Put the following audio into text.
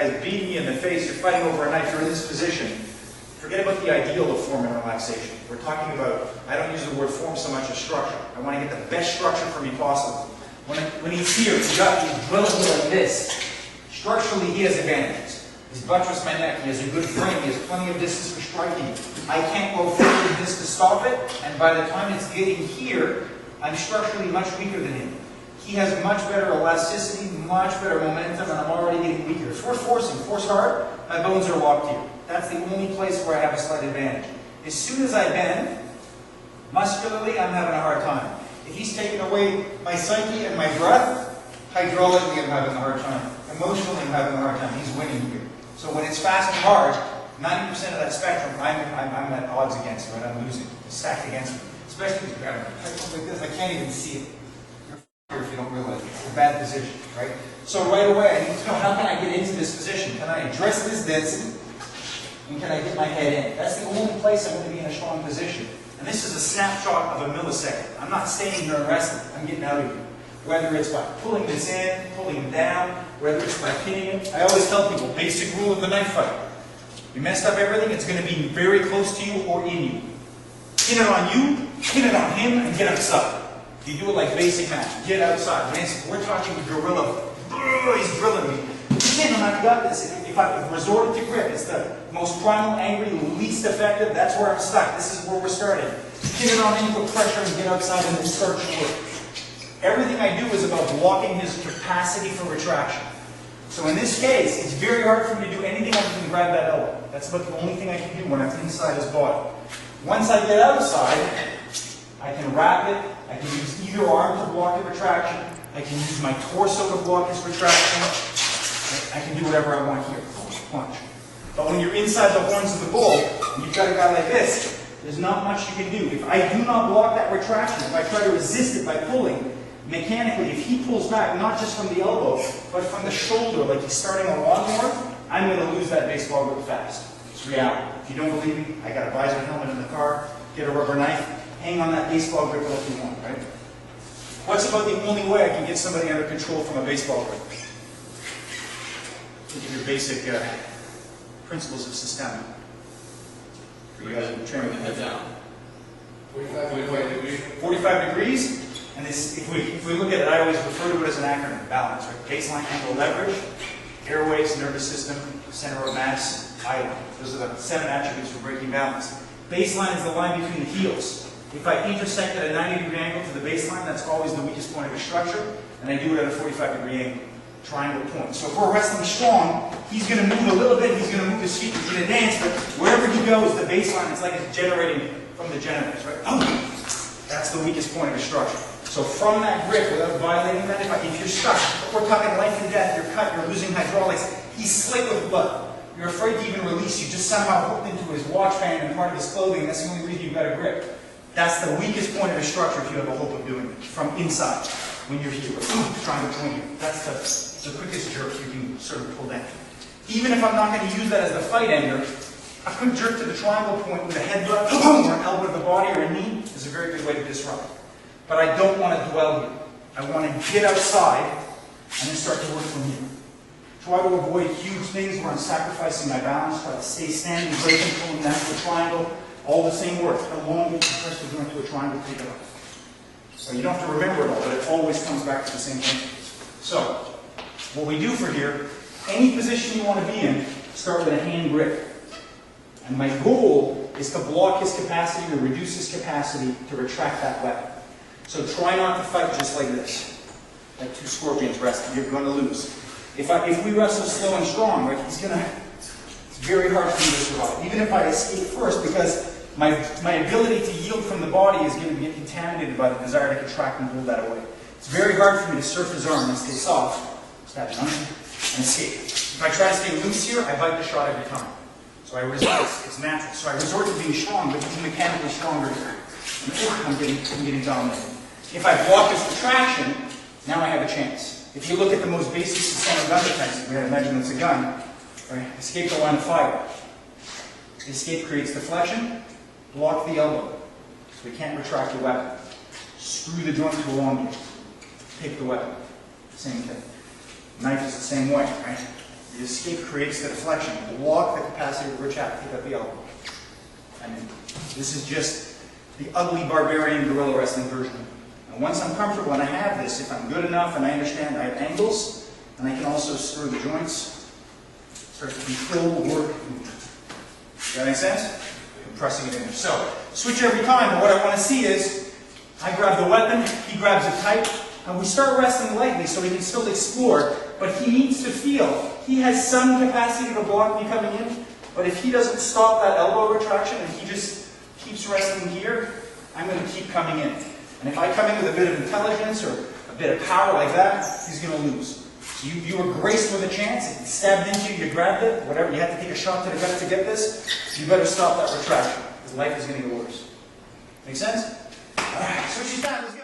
guy's beating you in the face, you're fighting over a knife, you're in this position. Forget about the ideal of form and relaxation. We're talking about, I don't use the word form so much as structure. I want to get the best structure for me possible. When he's here, he's drilling me like this. Structurally, he has advantages. He's buttressed my neck, he has a good frame, he has plenty of distance for striking. I can't go further than this to stop it, and by the time it's getting here, I'm structurally much weaker than him. He has much better elasticity, much better momentum, and I'm already getting weaker. If we're force hard, my bones are locked here. That's the only place where I have a slight advantage. As soon as I bend, muscularly, I'm having a hard time. If he's taking away my psyche and my breath, hydraulically I'm having a hard time. Emotionally I'm having a hard time. He's winning here. So when it's fast and hard, 90% of that spectrum, I'm at odds against, right? I'm losing. It's stacked against me. Especially if you grab it like this, I can't even see it. You're if you don't realize it. It's a bad position, right? So right away, I need to know, how can I get into this position? Can I address this density? And can I get my head in? That's the only place I'm going to be in a strong position. And this is a snapshot of a millisecond. I'm not staying here and resting. I'm getting out of here. Whether it's by pulling this in, pulling him down, whether it's by pinning him. I always tell people, basic rule of the knife fight. You messed up everything, it's going to be very close to you or in you. Pin it on you, pin it on him, and get outside. You do it like basic match. Get outside. We're talking gorilla. He's drilling me. I'm not got this. If I've resorted to grip, it's the most primal, angry, least effective. That's where I'm stuck. This is where we're starting. Pin it on him, put pressure, and get outside, and then start to work. Everything I do is about blocking his capacity for retraction. So in this case, it's very hard for me to do anything other than grab that elbow. That's about the only thing I can do when I'm inside his body. Once I get outside, I can wrap it. I can use either arm to block the retraction. I can use my torso to block his retraction. I can do whatever I want here. Punch. But when you're inside the horns of the bull, and you've got a guy like this, there's not much you can do. If I do not block that retraction, if I try to resist it by pulling, mechanically, if he pulls back, not just from the elbow, but from the shoulder, like he's starting a lawnmower, I'm going to lose that baseball grip fast. It's reality. If you don't believe me, I got a visor helmet in the car, get a rubber knife, hang on that baseball grip like you want, right? What's about the only way I can get somebody under control from a baseball grip? Think of your basic principles of systemic. For you guys who train with head down. 45 degrees. 45 degrees. And this, if we look at it, I always refer to it as an acronym, balance, right? Baseline, angle, leverage, airways, nervous system, center of mass, eye line. Those are the 7 attributes for breaking balance. Baseline is the line between the heels. If I intersect at a 90-degree angle to the baseline, that's always the weakest point of the structure, and I do it at a 45-degree angle. Triangle point. So if we're wrestling strong, he's going to move a little bit, he's going to move his feet, he's going to dance, but wherever he goes, the baseline, it's like it's generating from the genitals, right? Oh, that's the weakest point of the structure. So from that grip, without violating that, if you're stuck, if we're talking life and death, you're cut, you're losing hydraulics, he's slick with blood. You're afraid to even release, you just somehow hooked into his watch band and part of his clothing, that's the only reason you've got a grip. That's the weakest point of the structure if you have a hope of doing it, from inside, when you're here, trying to point you. That's the quickest jerk you can sort of pull down. Even if I'm not going to use that as the fight ender, a quick jerk to the triangle point with a headbutt or an elbow to the body or a knee is a very good way to disrupt. But I don't want to dwell here. I want to get outside and then start to work from here. Try to avoid huge things where I'm sacrificing my balance. Try to stay standing, breaking, pulling down to a triangle. All the same work. Elongate, compress the joint to a triangle, take it off. So you don't have to remember it all, but it always comes back to the same thing. So, what we do for here, any position you want to be in, start with a hand grip. And my goal is to block his capacity or reduce his capacity to retract that weapon. So try not to fight just like this. Like 2 scorpions wrestling, you're going to lose. If we wrestle slow and strong, right, it's very hard for me to survive. Even if I escape first, because my ability to yield from the body is going to get contaminated by the desire to contract and pull that away. It's very hard for me to surf his arm and stay soft, stab it under, and escape. If I try to stay loose here, I bite the shot every time. So I resist. It's natural. So I resort to being strong, but being mechanically stronger here. And I'm getting dominated. If I block this retraction, now I have a chance. If you look at the most basic systemic gun defense, we imagine it's a gun, right? Escape the line of fire. Escape creates deflection, block the elbow, so we can't retract the weapon. Screw the joint to elongate, take the weapon. Same thing. Knife is the same way, right? The escape creates the deflection. The walk, the capacity to retract, take out the elbow. I mean, this is just the ugly barbarian guerrilla wrestling version. And once I'm comfortable and I have this, if I'm good enough and I understand I have angles, and I can also screw the joints, start to control work movement. Does that make sense? I'm pressing it in there. So, switch every time, but what I want to see is, I grab the weapon, he grabs it tight, and we start wrestling lightly so he can still explore, but he needs to feel. He has some capacity to block me coming in, but if he doesn't stop that elbow retraction and he just keeps wrestling here, I'm going to keep coming in. And if I come in with a bit of intelligence or a bit of power like that, he's going to lose. So you were graced with a chance, it stabbed into you, you grabbed it, whatever, you had to take a shot to the gut to get this, you better stop that retraction, because life is going to get worse. Make sense? Alright, switch these down, let's go.